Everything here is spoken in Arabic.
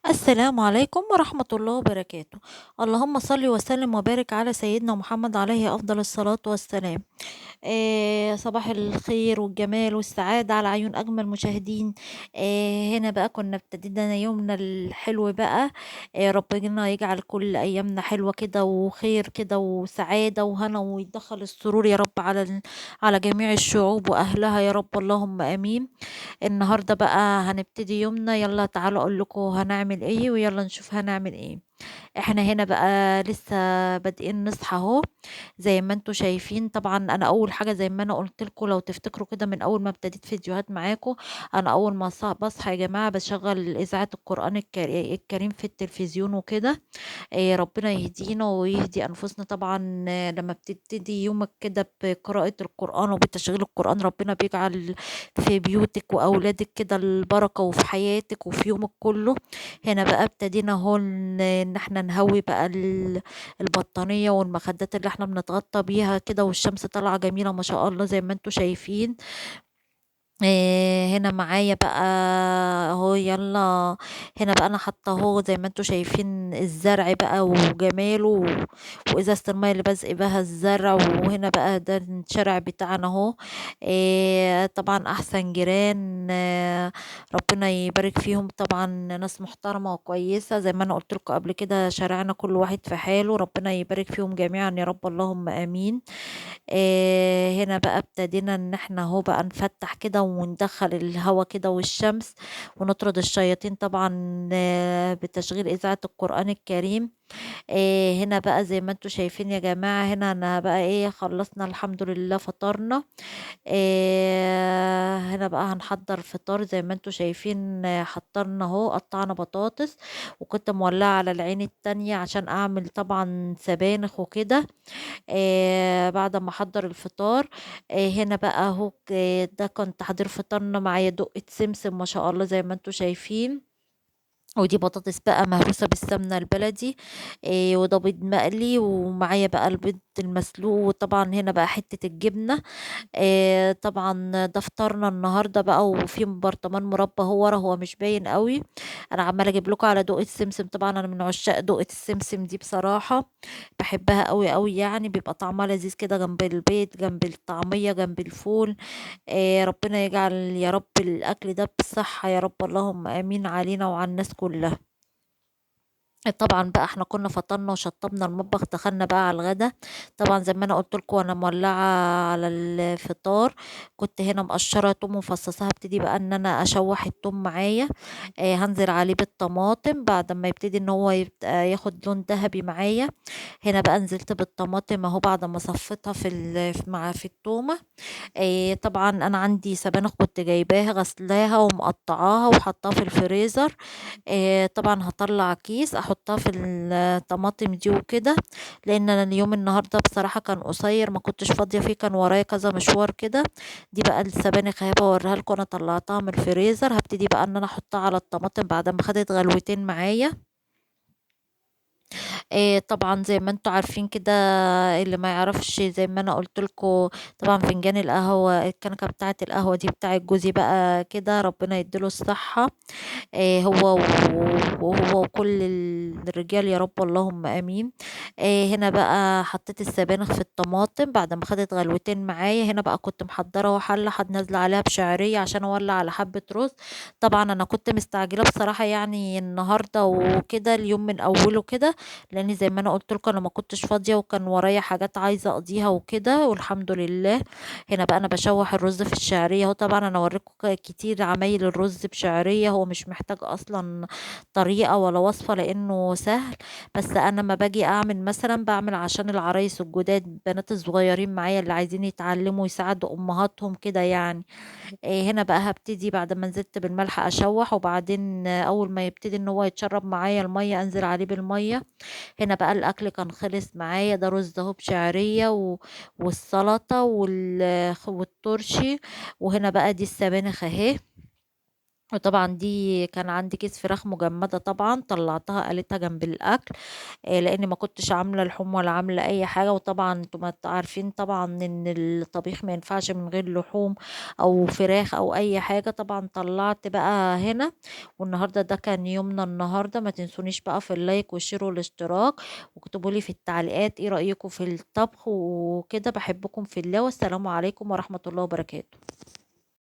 السلام عليكم ورحمة الله وبركاته. اللهم صل وسلم وبارك على سيدنا محمد عليه أفضل الصلاة والسلام. صباح الخير والجمال والسعادة على عيون أجمل مشاهدين. هنا بقى كنا ابتدينا يومنا الحلو بقى. ربنا يجعل كل أيامنا حلوة كده وخير كده وسعادة وهنا ويدخل السرور يا رب على جميع الشعوب وأهلها يا رب، اللهم آمين. النهاردة بقى هنبتدي يومنا، يلا تعالوا اقول لكم هنعمل ايه ويلا نشوف هنعمل ايه. احنا هنا بقى لسه بادئين نصحى اهو، زي ما انتوا شايفين. طبعا انا اول حاجه زي ما انا قلت لكم، لو تفتكروا كده من اول ما ابتديت فيديوهات معاكم، انا اول ما بصحى يا جماعه بشغل اذاعه القران الكريم في التلفزيون وكده. ربنا يهدينا ويهدي أنفسنا طبعا. لما بتبتدي يومك كده بقراءة القرآن وبتشغيل القرآن، ربنا بيجعل في بيوتك وأولادك كده البركة، وفي حياتك وفي يومك كله. هنا بقى ابتدينا هون إن احنا نهوي بقى البطانية والمخدات اللي احنا بنتغطى بيها كده، والشمس طالعة جميلة ما شاء الله زي ما انتوا شايفين. هنا معايا بقى اهو، يلا. هنا بقى انا حاطه اهو زي ما انتوا شايفين الزرع بقى وجماله وازازه الميه اللي بسقي بها الزرع. وهنا بقى ده الشارع بتاعنا اهو. طبعا احسن جيران، ربنا يبارك فيهم، طبعا ناس محترمه وكويسه زي ما انا قلت لكم قبل كده. شارعنا كل واحد في حاله، ربنا يبارك فيهم جميعا يا رب، اللهم امين. هنا بقى ابتدينا ان احنا اهو بقى نفتح كده وندخل الهوا كده والشمس، ونطرد الشياطين طبعا، بتشغيل اذاعة القرآن الكريم. هنا بقى زي ما انتوا شايفين يا جماعة، هنا انا بقى ايه، خلصنا الحمد لله فطرنا. هنا بقى هنحضر فطار زي ما انتوا شايفين. حضرنا اهو، قطعنا بطاطس، وكنت مولعة على العين التانية عشان اعمل طبعا سبانخ وكده. بعد ما احضر الفطار. هنا بقى اهو، ده كان تحضير فطارنا. معايا دقة سمسم ما شاء الله زي ما انتوا شايفين، ودي بطاطس بقى مهروسة بالسمنة البلدي. وده بيض مقلي، ومعايا بقى البيض المسلوق، وطبعا هنا بقى حتة الجبنة. طبعا ده فطارنا النهارده بقى. وفي برطمان مربى هو ورا، هو مش باين قوي. انا عماله اجيب لكم على دوقة السمسم، طبعا انا من عشاق دوقة السمسم دي بصراحه، بحبها قوي قوي. يعني بيبقى طعمها لذيذ كده جنب البيض، جنب الطعميه، جنب الفول. ربنا يجعل يا رب الاكل ده بالصحه يا رب، اللهم امين علينا وعلى الناس كلها. طبعا بقى احنا كنا فطرنا وشطبنا المطبخ، دخلنا بقى على الغدا. طبعا زي ما انا قلت لكم، وانا مولعه على الفطار، كنت هنا مقشره توم ومفصصاها. ابتدي بقى ان انا اشوح التوم معايا. هنزل عليه بالطماطم بعد ما يبتدي ان هو يبقى ياخد لون ذهبي معايا. هنا بقى نزلت بالطماطم اهو بعد ما صفيتها في التومه. طبعا انا عندي سبانخ كنت جايباها غسلاها ومقطعاها وحطاها في الفريزر. طبعا هطلع كيس احطها في الطماطم دي وكده، لان انا اليوم النهارده بصراحه كان قصير، ما كنتش فاضيه فيه، كان ورايا كذا مشوار كده. دي بقى السبانخ اهي بوريها لكم، انا طلعتها من الفريزر. هبتدي بقى ان انا احطها على الطماطم بعد ما خدت غلوتين معايا. طبعا زي ما انتوا عارفين كده، اللي ما يعرفش زي ما انا قلت لكم، طبعا فنجان القهوه، الكنكه بتاعه القهوه دي بتاعه جوزي بقى كده، ربنا يديله الصحه. هو وكل الرجال يا رب، اللهم امين. هنا بقى حطيت السبانخ في الطماطم بعد ما خدت غلوتين معايا. هنا بقى كنت محضره وحله حد نازله عليها بشعريه عشان اولع على حبه رز. طبعا انا كنت مستعجله بصراحه، يعني النهارده وكده اليوم من اوله كده، لاني زي ما انا قلت لكم انا ما كنتش فاضيه، وكان ورايا حاجات عايزه اقضيها وكده، والحمد لله. هنا بقى انا بشوح الرز في الشعريه اهو. طبعا انا اوريكم كتير عمايل الرز بشعريه، هو مش محتاج اصلا طريقه ولا وصفه لانه سهل. بس انا ما باجي اعمل مثلا بعمل عشان العرايس الجداد، البنات الصغيرين معايا اللي عايزين يتعلموا يساعدوا امهاتهم كده يعني. هنا بقى هبتدي بعد ما نزلت بالملح اشوح، وبعدين اول ما يبتدي ان هو يتشرب معايا الميه انزل عليه بالميه. هنا بقى الاكل كان خلص معايا. ده رز اهو بشعريه والسلطه والترشي. وهنا بقى دي السبانخ اهي. وطبعًا دي كان عندي كيس فراخ مجمدة طبعًا، طلّعتها قليتها جنب الأكل، لإني ما كنتش عاملة لحوم ولا عاملة أي حاجة، وطبعًا أنتم عارفين طبعًا إن الطبيخ ما ينفعش من غير لحوم أو فراخ أو أي حاجة، طبعًا طلّعت بقى هنا، والنهارده ده كان يومنا النهارده. ما تنسونيش بقى في اللايك والشير والاشتراك، واكتبوا لي في التعليقات إيه رأيكم في الطبخ وكده. باحبكم في الله، والسلام عليكم ورحمة الله وبركاته.